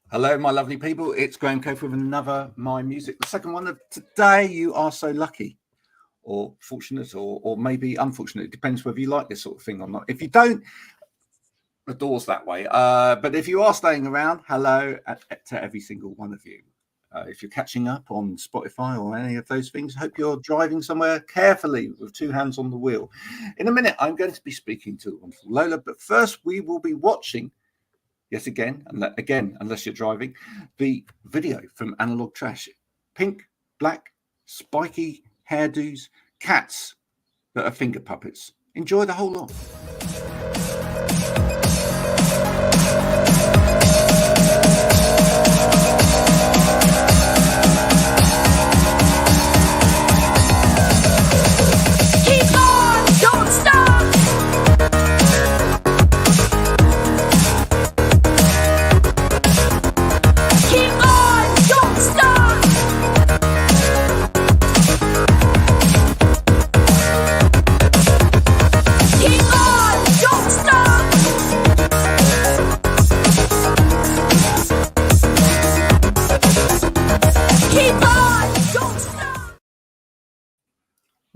Hello, my lovely people. It's Graham Cope with another My Music. The second one of today. You are so lucky or fortunate or maybe unfortunate. It depends whether you like this sort of thing or not. If you don't, the door's that way. But if you are staying around, hello to every single one of you. If you're catching up on Spotify or any of those things, hope you're driving somewhere carefully with two hands on the wheel. In a minute, I'm going to be speaking to wonderful Lola. But first, we will be watching yet again, unless you're driving, the video from Analog Trash. Pink, black, spiky hairdos, cats that are finger puppets. Enjoy the whole lot.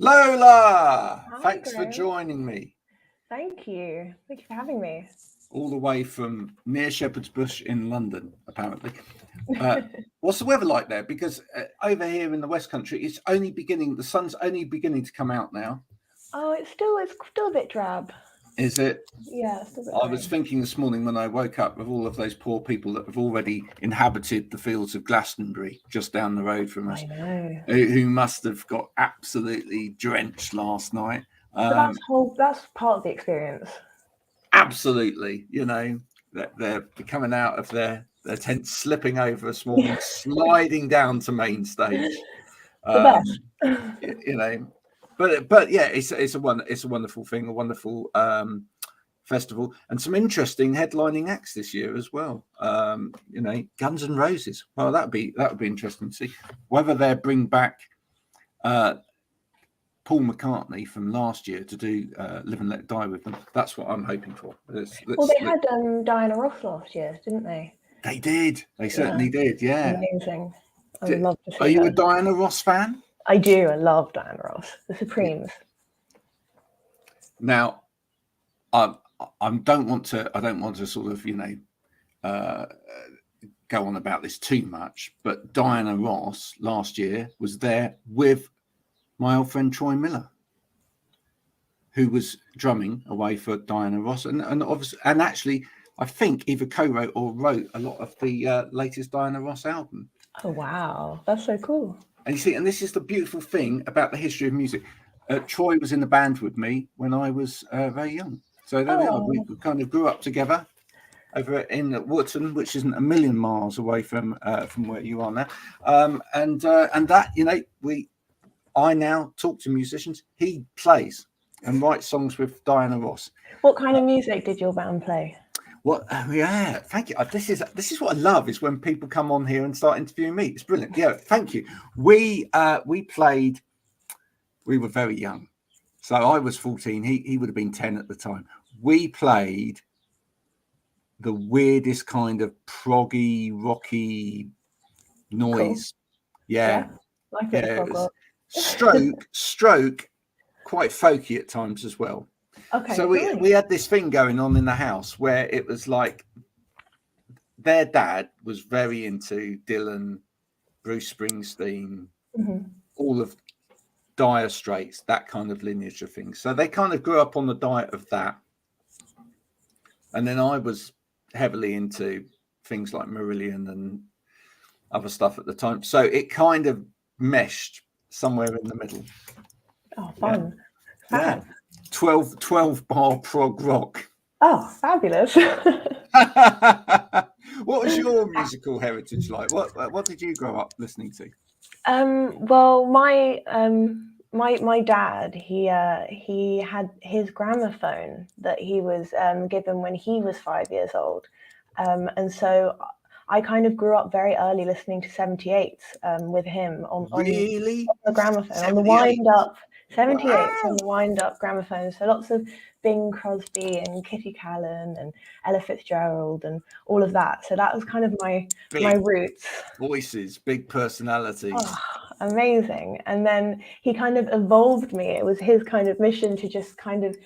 Lola, thanks for joining me. Thank you. Thank you for having me. All the way from near Shepherd's Bush in London, apparently. What's the weather like there? Because over here in the West Country, it's only beginning. The sun's only beginning to come out now. Oh, it's still a bit drab. Is it? Yeah, it's still a bit I was thinking this morning when I woke up of all of those poor people that have already inhabited the fields of Glastonbury just down the road from us. I know. Who must have got absolutely drenched last night. But that's part of the experience. Absolutely. You know, they're coming out of their tents, slipping over this morning, sliding down to main stage. The best. You know. But yeah, it's a wonderful thing, a wonderful festival, and some interesting headlining acts this year as well. You know, Guns N' Roses. Well, that would be interesting to see whether they bring back Paul McCartney from last year to do Live and Let Die with them. That's what I'm hoping for. They had Diana Ross last year, didn't they? They did. They certainly did. Yeah. Amazing. I would love to see. Are you a Diana Ross fan? I do. I love Diana Ross, the Supremes. Now, I don't want to sort of, you know, go on about this too much. But Diana Ross last year was there with my old friend Troy Miller, who was drumming away for Diana Ross, and obviously, and actually, I think either co-wrote or wrote a lot of the latest Diana Ross album. Oh wow, that's so cool. And you see, and this is the beautiful thing about the history of music. Troy was in the band with me when I was very young. So there we are. We kind of grew up together over in Wootton, which isn't a million miles away from where you are now. And that, you know, I now talk to musicians. He plays and writes songs with Diana Ross. What kind of music did your band play? Well, yeah, thank you. This is what I love, is when people come on here and start interviewing me. It's brilliant. Yeah, thank you. We played. We were very young, so I was 14. He would have been 10 at the time. We played the weirdest kind of proggy, rocky noise. Cool. Yeah, like it. Stroke, quite folky at times as well. Okay. So we had this thing going on in the house where it was like their dad was very into Dylan, Bruce Springsteen, all of Dire Straits, that kind of lineage of things. So they kind of grew up on the diet of that. And then I was heavily into things like Marillion and other stuff at the time. So it kind of meshed somewhere in the middle. Oh, fun. Yeah. 12 bar prog rock. Oh, fabulous. What was your musical heritage like? What did you grow up listening to? Well, my dad, he had his gramophone that he was given when he was 5 years old, and so I kind of grew up very early listening to 78s with him on really the gramophone, on the wind up 78's on Wow. the wind-up gramophone. So lots of Bing Crosby and Kitty Callan and Ella Fitzgerald and all of that. So that was kind of my Big roots. voices, big personalities. Oh, amazing. And then he kind of evolved me. It was his kind of mission to just kind of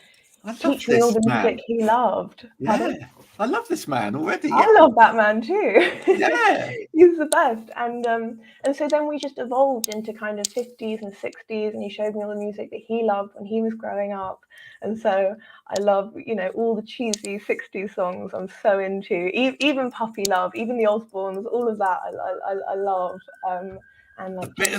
teach me all the music he loved. Yeah, Pardon? I love this man already. I love that man too. Yeah. He's the best. And so then we just evolved into kind of 50s and 60s, and he showed me all the music that he loved when he was growing up. And so I love, all the cheesy 60s songs I'm so into, even Puppy Love, even the Osbournes, all of that I love. And like a bit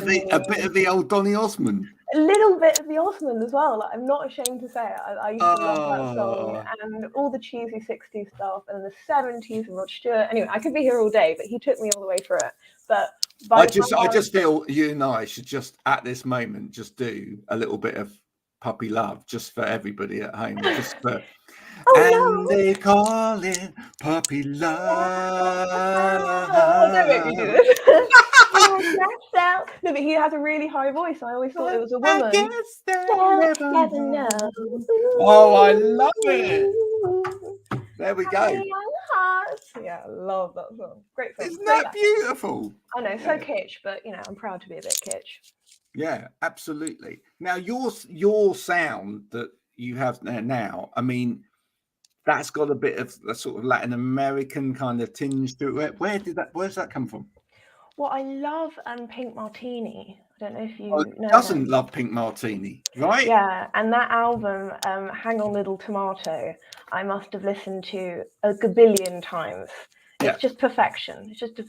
of the old Donny Osmond. A little bit of the Osmond as well. Like, I'm not ashamed to say it. I used to love that song, Oh. and all the cheesy 60s stuff, and the 70s and Rod Stewart. Anyway, I could be here all day, but he took me all the way through it. But I just feel you and I should just at this moment just do a little bit of Puppy Love just for everybody at home. Just for and they call it Puppy Love. Don't make me do this. No, but he has a really high voice. I always thought it was a woman. I guess they never know. Oh, I love it. There we go. Yeah, I love that song. Great song. Isn't that beautiful? I know, so kitsch, but I'm proud to be a bit kitsch. Yeah, absolutely. Now your sound that you have now, I mean, that's got a bit of a sort of Latin American kind of tinge to it. Where's that come from? Well, I love Pink Martini. I don't know if you know. Doesn't love Pink Martini, right? Yeah, and that album, Hang On Little Tomato, I must have listened to a gabillion times. It's just perfection. It's just a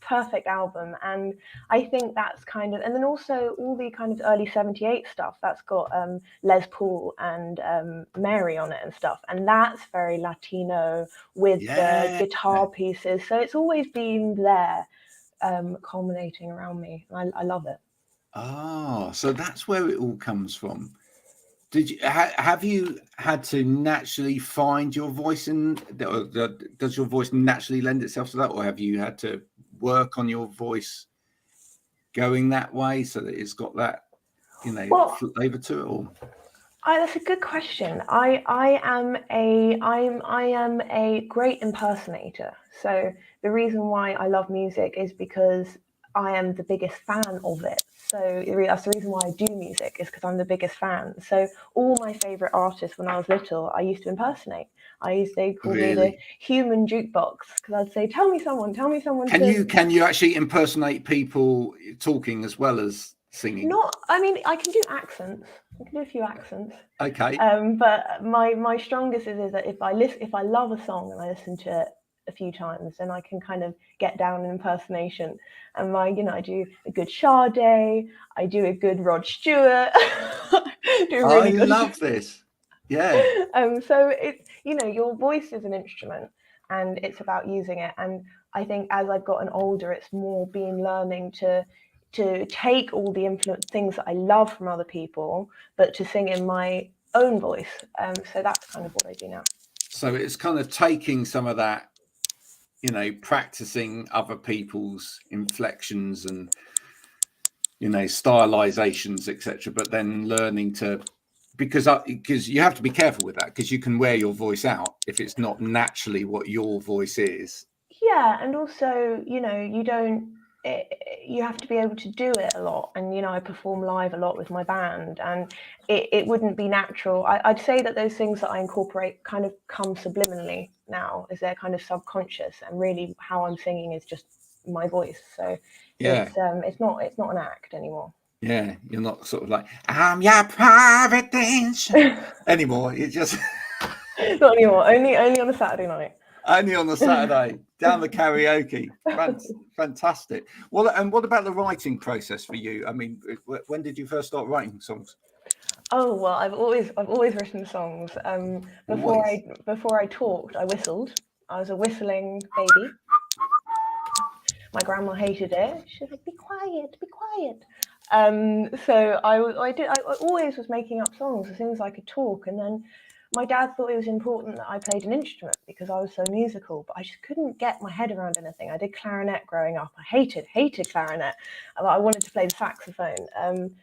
perfect album. And I think that's kind of, and then also all the kind of early 78 stuff that's got Les Paul and Mary on it and stuff. And that's very Latino with the guitar pieces. So it's always been there, culminating around me. I love it. Oh, so that's where it all comes from. Did you have you had to naturally find your voice does your voice naturally lend itself to that, or have you had to work on your voice going that way so that it's got that flavor to it? Or that's a good question. I am a great impersonator. So the reason why I love music is because I am the biggest fan of it. So that's the reason why I do music, is because I'm the biggest fan. So all my favorite artists when I was little, I used to impersonate. They called me the human jukebox, because I'd say, tell me someone. Can you actually impersonate people talking as well as singing? I can do accents. I can do a few accents. Okay. But my strongest is that if I love a song and I listen to it a few times, then I can kind of get down in impersonation. And I do a good Sade, I do a good Rod Stewart. I love this. Yeah. So it's your voice is an instrument, and it's about using it. And I think as I've gotten older, it's more been learning to take all the things that I love from other people, but to sing in my own voice. So that's kind of what I do now. So it's kind of taking some of that, practicing other people's inflections and, stylizations, etc. But then learning to, because you have to be careful with that, because you can wear your voice out if it's not naturally what your voice is. Yeah, and also, you have to be able to do it a lot. And, I perform live a lot with my band, and it wouldn't be natural. I'd say that those things that I incorporate kind of come subliminally now, as they're kind of subconscious, and really how I'm singing is just my voice. So it's not an act anymore. Yeah, you're not sort of like, I'm your private dancer anymore. You just not anymore. Only on a Saturday night. Only on the Saturday, down the karaoke. Fantastic. Well, and what about the writing process for you? I mean, when did you first start writing songs? Oh well, I've always written songs. Before I talked, I whistled. I was a whistling baby. My grandma hated it. She was like, "Be quiet, be quiet." So I always was making up songs as soon as I could talk, and then my dad thought it was important that I played an instrument because I was so musical, but I just couldn't get my head around anything. I did clarinet growing up. I hated clarinet. I wanted to play the saxophone.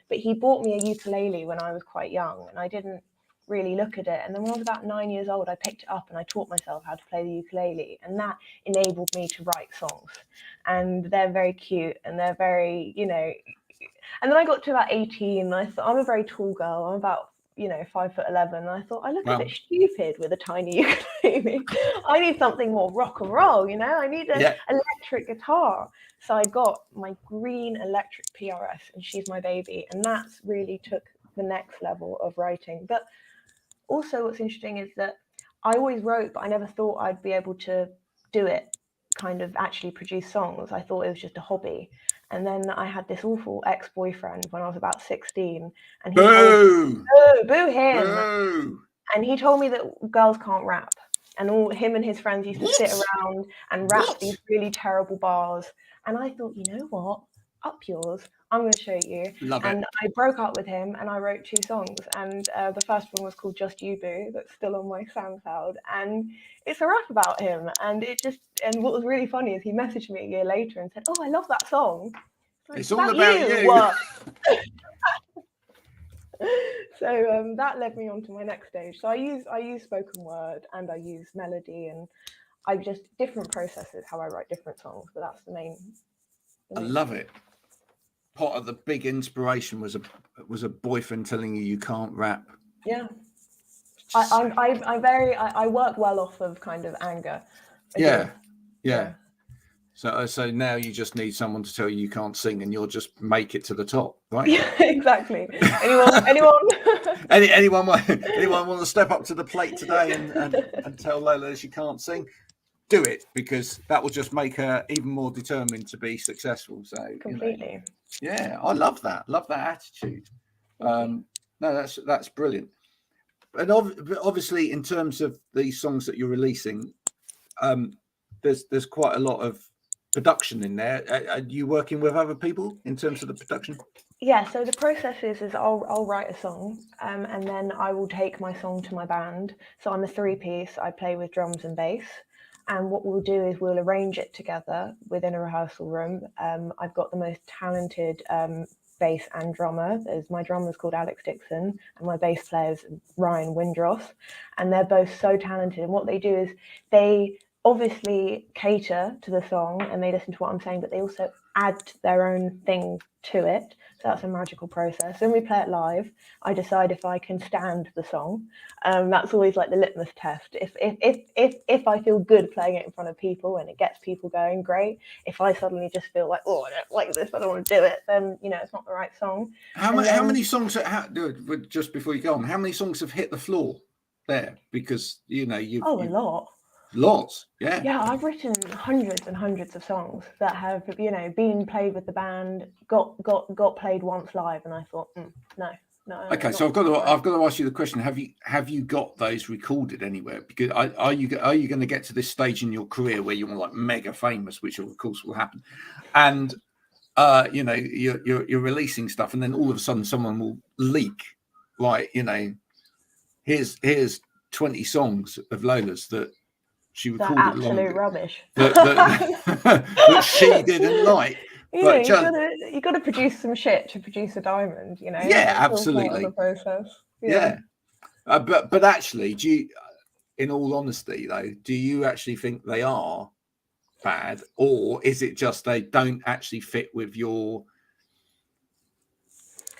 But he bought me a ukulele when I was quite young, and I didn't really look at it. And then when I was about 9 years old, I picked it up and I taught myself how to play the ukulele, and that enabled me to write songs. And they're very cute, and they're very, you know. And then I got to about 18, and I thought, I'm a very tall girl. I'm about 5'11", and I thought I look a bit stupid with a tiny ukulele. I need something more rock and roll, I need an electric guitar. So I got my green electric PRS, and she's my baby, and that's really took the next level of writing. But also what's interesting is that I always wrote, but I never thought I'd be able to do it, kind of actually produce songs. I thought it was just a hobby. And then I had this awful ex-boyfriend when I was about 16, and he boo him. Boo. And he told me that girls can't rap, and him and his friends used to sit around and rap these really terrible bars. And I thought, you know what? Up yours. I'm going to show you. And I broke up with him, and I wrote 2 songs. And the first one was called Just You Boo. That's still on my SoundCloud. And it's a rap about him. And what was really funny is he messaged me a year later and said, "Oh, I love that song. It's all about you." What? So that led me on to my next stage. So I use spoken word, and I use melody, and I just different processes how I write different songs. But that's the main. I love it. Part of the big inspiration was a boyfriend telling you can't rap. Yeah, I work well off of kind of anger. Yeah. So now you just need someone to tell you can't sing, and you'll just make it to the top, right? Yeah, exactly. Anyone? anyone want to step up to the plate today and tell Lola she can't sing? Do it, because that will just make her even more determined to be successful. So completely. I love that. Love that attitude. No, that's brilliant. And obviously, in terms of the songs that you're releasing, there's quite a lot of production in there. Are you working with other people in terms of the production? Yeah, so the process is I'll write a song, and then I will take my song to my band. So I'm a 3-piece. I play with drums and bass. And what we'll do is we'll arrange it together within a rehearsal room. I've got the most talented bass and drummer. My drummer's called Alex Dixon, and my bass player's Ryan Windross. And they're both so talented. And what they do is they obviously cater to the song, and they listen to what I'm saying, but they also add their own thing to it. So that's a magical process. When we play it live, I decide if I can stand the song. That's always like the litmus test. If I feel good playing it in front of people and it gets people going, great. If I suddenly just feel like, oh, I don't like this, I don't want to do it, then it's not the right song. How many songs? Just before you go on, how many songs have hit the floor there? Because a lot. Lots, yeah. Yeah, I've written hundreds and hundreds of songs that have, been played with the band, got played once live, and I thought, no. Okay, so I've got to ask you the question: Have you got those recorded anywhere? Because are you going to get to this stage in your career where you're like mega famous, which of course will happen, and you're releasing stuff, and then all of a sudden someone will leak, right? Here's 20 songs of Lola's that she recorded absolute rubbish that she didn't like. You got to produce some shit to produce a diamond, Yeah, absolutely. The process. Yeah. But actually, in all honesty, though, do you actually think they are bad, or is it just they don't actually fit with your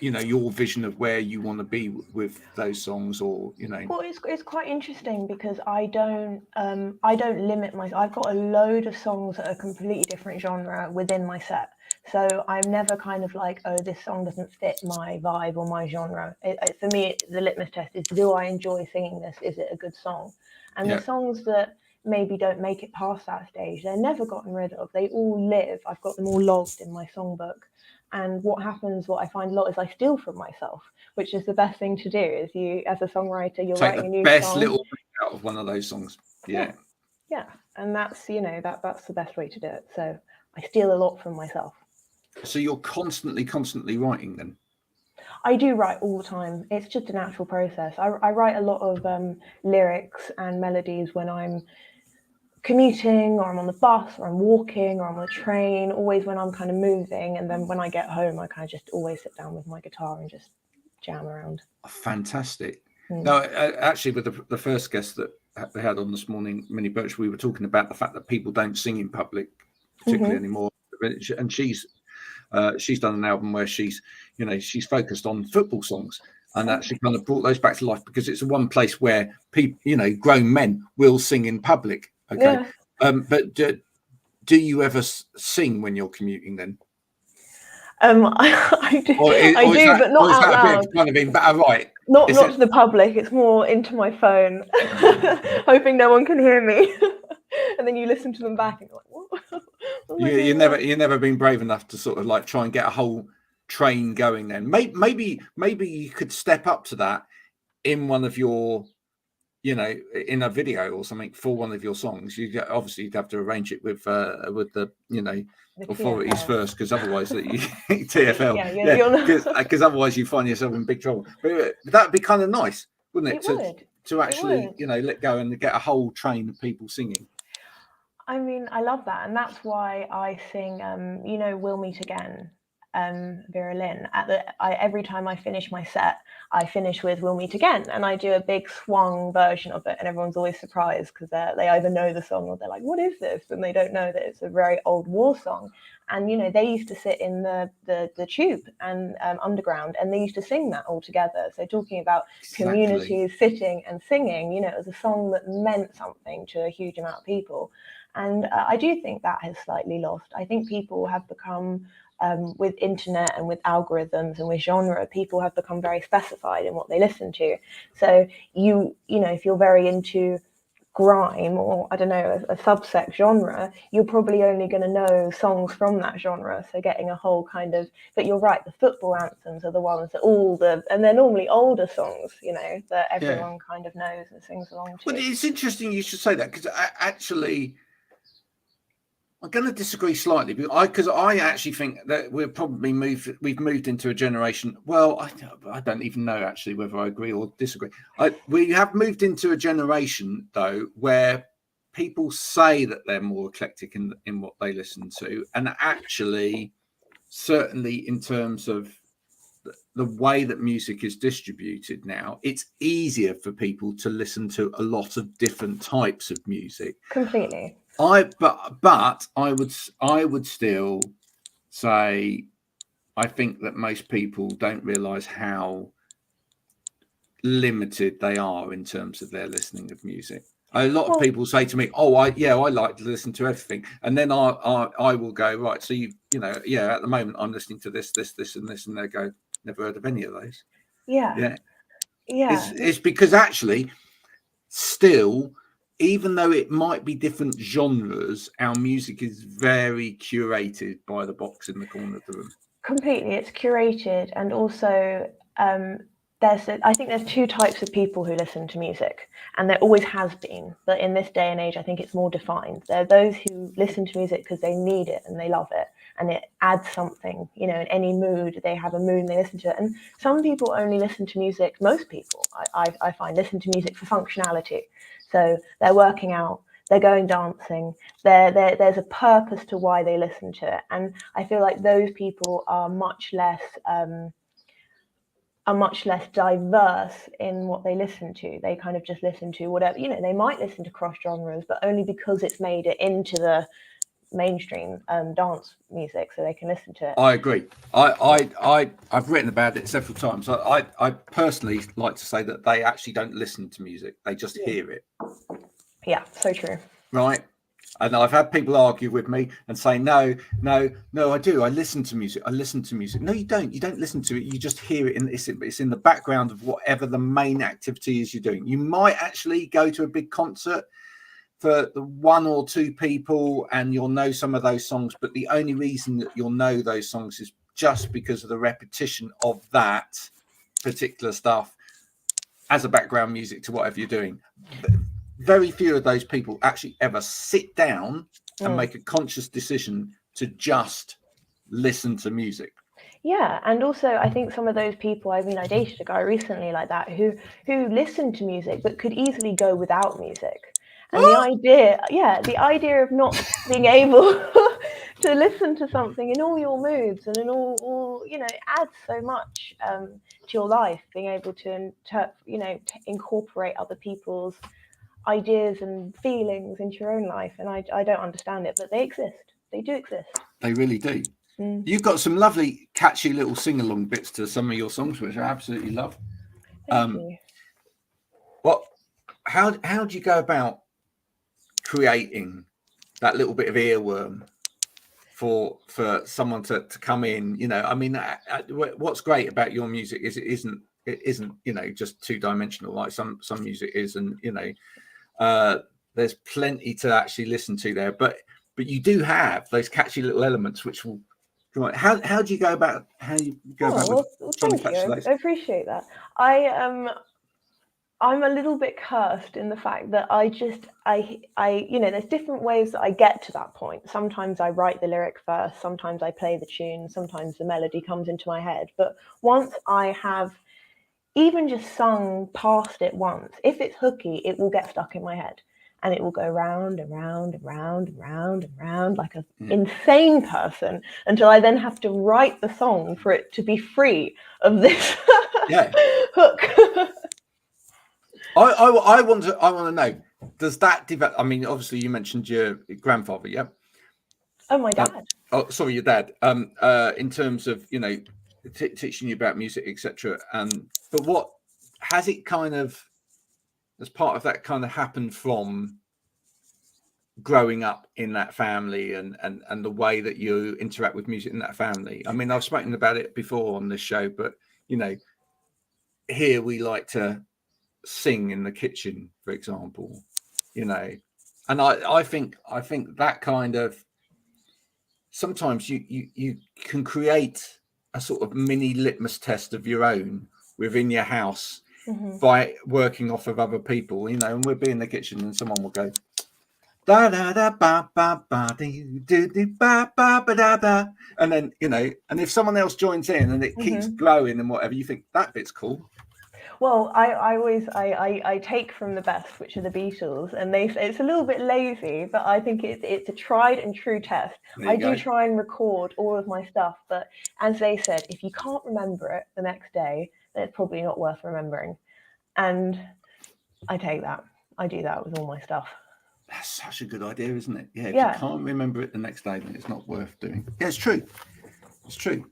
your vision of where you want to be with those songs, or Well, it's quite interesting because I don't limit I've got a load of songs that are completely different genre within my set, so I'm never kind of like, oh, this song doesn't fit my vibe or my genre. For me, the litmus test is, do I enjoy singing this? Is it a good song? And the songs that maybe don't make it past that stage, they're never gotten rid of. They all live. I've got them all logged in my songbook. And what I find a lot is I steal from myself, which is the best thing to do. Is you, as a songwriter, you're writing a new song. Take the best little thing out of one of those songs. Yeah. And that's that's the best way to do it. So I steal a lot from myself. So you're constantly writing then? I do write all the time. It's just a natural process. I write a lot of lyrics and melodies when I'm commuting, or I'm on the bus, or I'm walking, or I'm on the train, always when I'm kind of moving. And then when I get home, I kind of just always sit down with my guitar and just jam around. Fantastic. No, actually, with the first guest that they had on this morning, Minnie Birch, we were talking about the fact that people don't sing in public particularly anymore. And she's done an album where she's focused on football songs and actually kind of brought those back to life, because it's the one place where people, grown men will sing in public. Okay. Yeah. But do you ever sing when you're commuting then? I do, but not out loud. Right. Not to the public. It's more into my phone, hoping no one can hear me. And then you listen to them back and you're like, what? You've never been brave enough to sort of like try and get a whole train going then. Maybe you could step up to that in one of your, in a video or something for one of your songs. You'd have to arrange it with the authorities TFL first, because otherwise TFL, because otherwise you find yourself in big trouble. But that'd be kind of nice, wouldn't it? To actually let go and get a whole train of people singing. I mean, I love that, and that's why I sing We'll Meet Again, Vera Lynn. Every time I finish my set, I finish with We'll Meet Again, and I do a big swung version of it, and everyone's always surprised because they either know the song or they're like, what is this? And they don't know that it's a very old war song. And they used to sit in the tube and underground, and they used to sing that all together. So talking about communities sitting and singing, it was a song that meant something to a huge amount of people. And I do think that has slightly lost. I think people have become, with internet and with algorithms and with genre, people have become very specified in what they listen to. So if you're very into grime, or I don't know, a subsect genre, you're probably only going to know songs from that genre. So getting a whole kind of, but you're right, the football anthems are the ones that and they're normally older songs, that everyone kind of knows and sings along to. Well, it's interesting you should say that, because actually, I'm going to disagree slightly, because I actually think that we've moved into a generation. Well, I don't even know actually whether I agree or disagree. We have moved into a generation though where people say that they're more eclectic in what they listen to, and actually, certainly in terms of the way that music is distributed now, it's easier for people to listen to a lot of different types of music. Completely. But I would still say I think that most people don't realize how limited they are in terms of their listening of music. A lot of people say to me, "Oh, I like to listen to everything," and then I will go, right. So at the moment I'm listening to this, and this, and they go, "Never heard of any of those." Yeah. It's because actually, still, even though it might be different genres, our music is very curated by the box in the corner of the room. Completely, it's curated, and also I think there's two types of people who listen to music, and there always has been, but in this day and age I think it's more defined. There are those who listen to music because they need it and they love it and it adds something, in any mood. They have a mood and they listen to it. And some people only listen to music, most people I find listen to music for functionality. So they're working out, they're going dancing, there's a purpose to why they listen to it. And I feel like those people are much less diverse in what they listen to. They kind of just listen to whatever, they might listen to cross genres, but only because it's made it into the mainstream dance music, so they can listen to it. I agree. I've written about it several times. I personally like to say that they actually don't listen to music, they just hear it. Yeah, so true. Right. And I've had people argue with me and say, no, I do. I listen to music. No, you don't. You don't listen to it. You just hear it. It's in the background of whatever the main activity is you're doing. You might actually go to a big concert for the one or two people and you'll know some of those songs. But the only reason that you'll know those songs is just because of the repetition of that particular stuff as a background music to whatever you're doing. Very few of those people actually ever sit down and make a conscious decision to just listen to music. Yeah, and also I think some of those people, I dated a guy recently like that who listened to music but could easily go without music. And the idea of not being able to listen to something in all your moods and in all it adds so much to your life, being able to incorporate other people's ideas and feelings into your own life. And I don't understand it, but they exist. They do exist. They really do. You've got some lovely, catchy little sing-along bits to some of your songs, which I absolutely love. Thank you. How do you go about creating that little bit of earworm for someone to come in? What's great about your music is it isn't just two-dimensional like some music is, and there's plenty to actually listen to there, but you do have those catchy little elements which will. How do you go about thank you. I appreciate that. I'm a little bit cursed in the fact that there's different ways that I get to that point. Sometimes I write the lyric first, sometimes I play the tune, sometimes the melody comes into my head. But once I have even just sung past it once, if it's hooky, it will get stuck in my head. And it will go round and round and round and round and round like an insane person until I then have to write the song for it to be free of this hook. I want to know, does that develop? I mean, obviously you mentioned your grandfather, yeah? Oh, my dad. Sorry, your dad. In terms of teaching you about music, etc. But what has it kind of, as part of that, kind of happened from growing up in that family and the way that you interact with music in that family? I mean, I've spoken about it before on this show, but here we like to sing in the kitchen, for example, and I think that kind of, sometimes you can create a sort of mini litmus test of your own within your house by working off of other people, and we'll be in the kitchen and someone will go da da da ba ba ba do do do ba ba ba da da, and then and if someone else joins in and it keeps growing and whatever, you think that bit's cool. Well, I always take from the best, which are the Beatles, and they say it's a little bit lazy, but I think it's a tried and true test. I do try and record all of my stuff, but as they said, if you can't remember it the next day, then it's probably not worth remembering. And I take that. I do that with all my stuff. That's such a good idea, isn't it? Yeah, if you can't remember it the next day, then it's not worth doing. Yeah, it's true. It's true.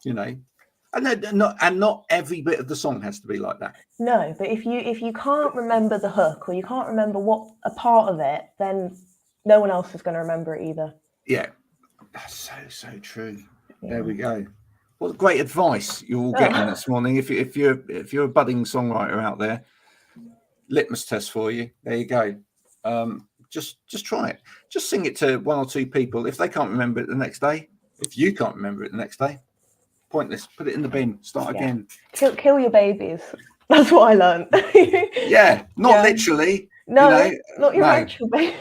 And not every bit of the song has to be like that. No, but if you can't remember the hook, or you can't remember what a part of it, then no one else is going to remember it either. Yeah, that's so true. Yeah. There we go. What great advice you're all getting this morning. If you're a budding songwriter out there, litmus test for you. There you go. Just try it. Just sing it to one or two people. If they can't remember it the next day, if you can't remember it the next day, pointless. Put it in the bin. Start again. Kill your babies. That's what I learned. Not literally. No, not your actual babies.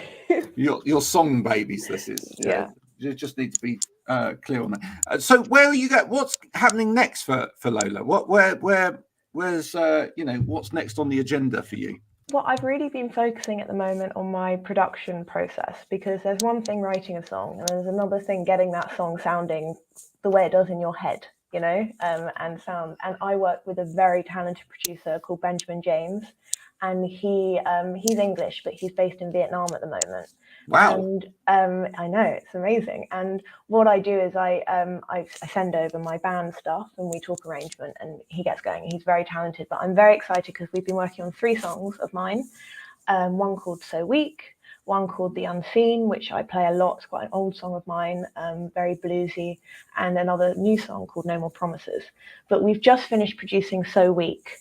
Your song babies. This is. Yeah. You just need to be clear on that. So where are you going? What's happening next for Lola? Where's what's next on the agenda for you? Well, I've really been focusing at the moment on my production process, because there's one thing writing a song and there's another thing getting that song sounding the way it does in your head, and sound. And I work with a very talented producer called Benjamin James, and he's English, but he's based in Vietnam at the moment. Wow. And I know, it's amazing. And what I do is I send over my band stuff and we talk arrangement, and he gets going. He's very talented, but I'm very excited because we've been working on 3 songs of mine. One called So Weak, one called The Unseen, which I play a lot. It's quite an old song of mine, very bluesy, and another new song called No More Promises. But we've just finished producing So Weak,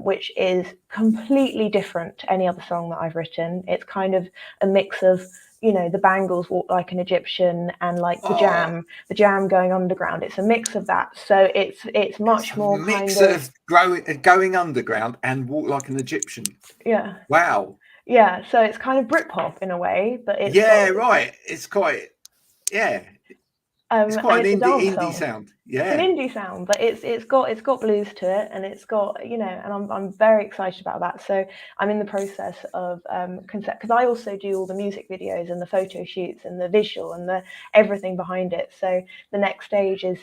which is completely different to any other song that I've written. It's kind of a mix of, the Bangles, Walk Like an Egyptian, and like the Jam going underground. It's a mix of that. So it's much more mix of going underground and Walk Like an Egyptian. Yeah. Wow. Yeah. So it's kind of Britpop in a way, but it's right. It's quite It's quite and an it's a dance indie song. sound. It's Yeah. an indie sound, but it's got blues to it, and it's got, you know, and I'm very excited about that. So I'm in the process of concept, because I also do all the music videos and the photo shoots and the visual and the everything behind it. So the next stage is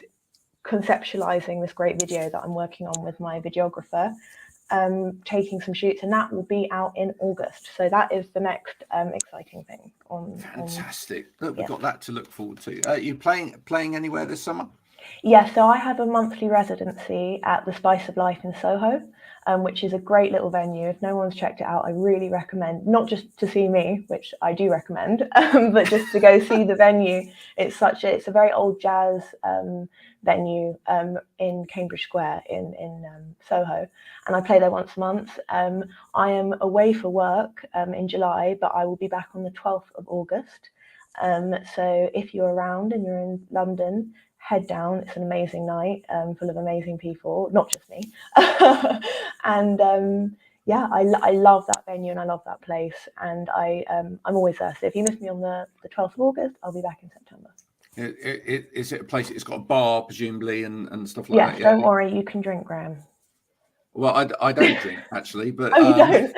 conceptualizing this great video that I'm working on with my videographer, taking some shoots, and that will be out in August. So that is the next exciting thing. Fantastic. Look, we've yeah. got that to look forward to. Are you playing anywhere this summer? Yeah, so I have a monthly residency at the Spice of Life in Soho, which is a great little venue. If no one's checked it out, I really recommend, not just to see me, which I do recommend, but just to go see the venue. It's a very old jazz venue in Cambridge Square in Soho, and I play there once a month. I am away for work in July, but I will be back on the 12th of August. So if you're around and you're in London, head down. It's an amazing night, full of amazing people, not just me. And yeah, I love that venue and I love that place, and I'm always there. So if you miss me on the 12th of August, I'll be back in September. Is it a place? It's got a bar, presumably, and stuff like Yes, that. Yeah. don't worry, you can drink, Graham. Well, I don't drink actually, but Oh, you don't?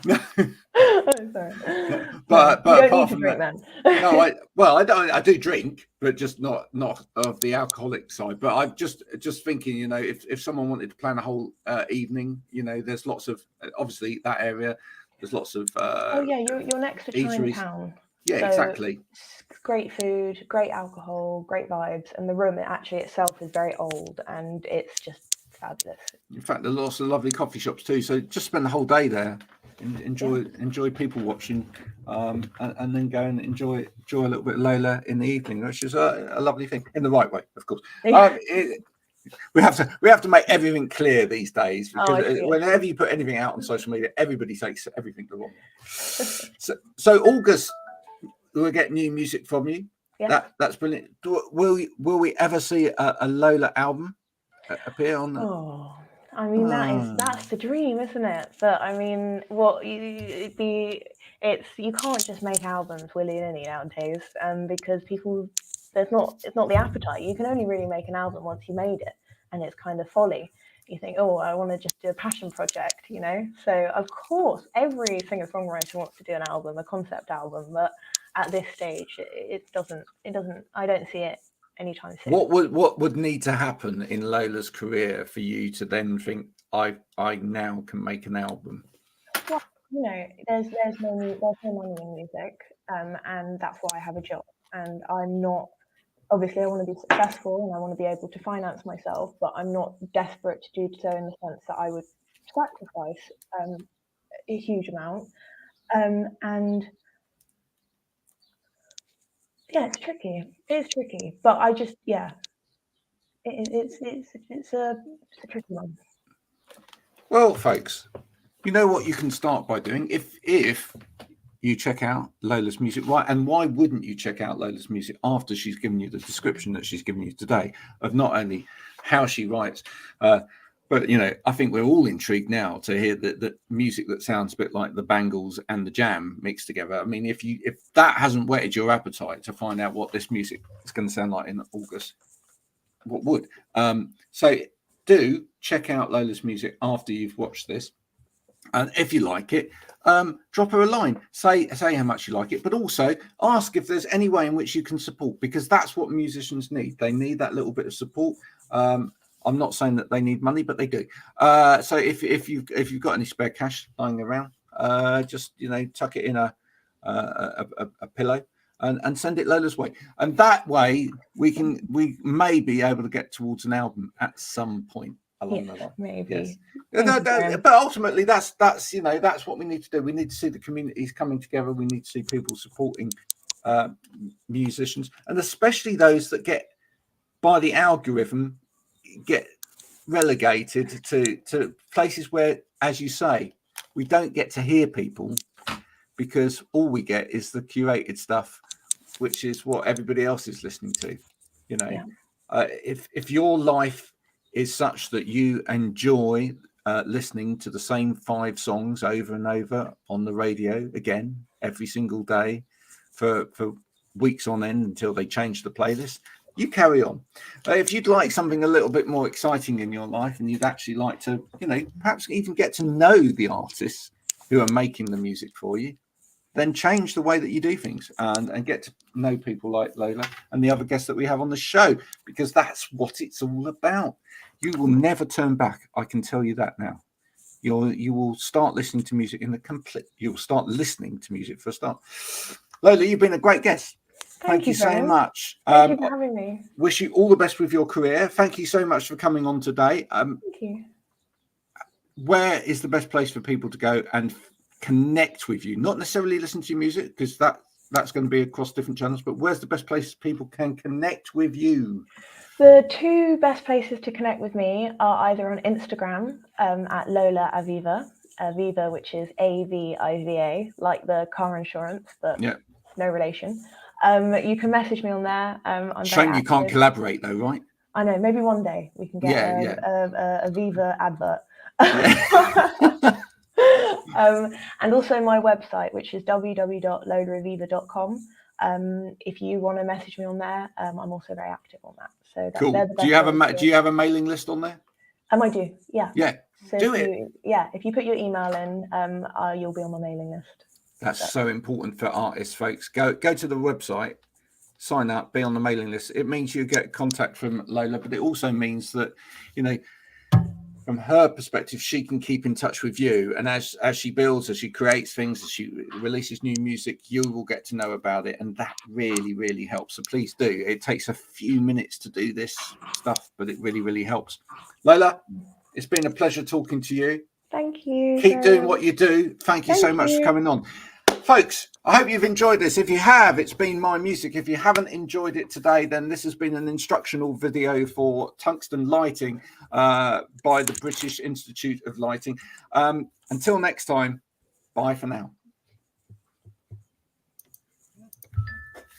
no. Oh, sorry. But you don't apart need to from drink that, then. no, I don't. I do drink, but just not of the alcoholic side. But I'm just thinking, you know, if someone wanted to plan a whole evening, you know, there's lots of, obviously that area. There's lots of Oh yeah, you're next to eateries. Chinatown. Yeah, So exactly. great food, great alcohol, great vibes, and the room actually itself is very old, and it's just fabulous. In fact, there's lots of lovely coffee shops too. So just spend the whole day there, enjoy people watching, and then go and enjoy a little bit of Lola in the evening, which is a lovely thing in the right way, of course. We have to make everything clear these days, because whenever you put anything out on social media, everybody takes everything the wrong way. So August, we'll get new music from you. Yeah. That's brilliant. Will we ever see a Lola album appear on the? Oh, I mean that's the dream, isn't it? But I mean, you can't just make albums willy-nilly nowadays, because it's not the appetite. You can only really make an album once you made it, and it's kind of folly. You think, oh, I want to just do a passion project, you know? So of course, every singer-songwriter wants to do an album, a concept album, but at this stage, it doesn't. I don't see it anytime soon. What would need to happen in Lola's career for you to then think, I now can make an album? Well, you know, there's no money in music, and that's why I have a job. And I'm not, obviously I want to be successful and I want to be able to finance myself, but I'm not desperate to do so in the sense that I would sacrifice a huge amount. And yeah, it's tricky, but I just it's a tricky one. Well, folks, you know what you can start by doing if you check out Lola's music. And why wouldn't you check out Lola's music after she's given you the description that she's given you today of not only how she writes, but you know, I think we're all intrigued now to hear that music that sounds a bit like the Bangles and the Jam mixed together. I mean, if that hasn't whetted your appetite to find out what this music is going to sound like in August, what would? So do check out Lola's music after you've watched this. And if you like it, drop her a line, say how much you like it, but also ask if there's any way in which you can support, because that's what musicians need. They need that little bit of support. I'm not saying that they need money, but they do. So if you've got any spare cash lying around, just, you know, tuck it in a pillow and send it Lola's way. And that way we may be able to get towards an album at some point along the line. Maybe. Yes. But ultimately that's you know, that's what we need to do. We need to see the communities coming together. We need to see people supporting musicians, and especially those that get, by the algorithm, get relegated to places where, as you say, we don't get to hear people, because all we get is the curated stuff, which is what everybody else is listening to. You know, if your life is such that you enjoy listening to the same 5 songs over and over on the radio again every single day for weeks on end until they change the playlist. You carry on. If you'd like something a little bit more exciting in your life, and you'd actually like to, perhaps even get to know the artists who are making the music for you, then change the way that you do things and get to know people like Lola and the other guests that we have on the show, because that's what it's all about. You will never turn back. I can tell you that now. You will start listening to music you'll start listening to music for a start. Lola, you've been a great guest. Thank you so much. Thank you for having me. Wish you all the best with your career. Thank you so much for coming on today. Thank you. Where is the best place for people to go and connect with you? Not necessarily listen to your music, because that's going to be across different channels, but where's the best place people can connect with you? The two best places to connect with me are either on Instagram at Lola Aviva, Aviva, which is Aviva, like the car insurance, but no relation. You can message me on there. I'm Shame you can't collaborate though, right? I know, maybe one day we can get a Aviva advert. And also my website, which is www.lolaaviva.com. If you want to message me on there, I'm also very active on that. So cool. Do you have a mailing list on there? I do. Yeah. Yeah. So if you put your email in, you'll be on my mailing list. That's so important for artists, folks. Go to the website, sign up, be on the mailing list. It means you get contact from Lola, but it also means that, from her perspective, she can keep in touch with you. And as she builds, as she creates things, as she releases new music, you will get to know about it. And that really, really helps. So please do. It takes a few minutes to do this stuff, but it really, really helps. Lola, it's been a pleasure talking to you. Thank you. Keep doing what you do. Thank you so much for coming on. Folks, I hope you've enjoyed this. If you have, it's been my music. If you haven't enjoyed it today, then this has been an instructional video for tungsten lighting by the British Institute of Lighting. Until next time, bye for now.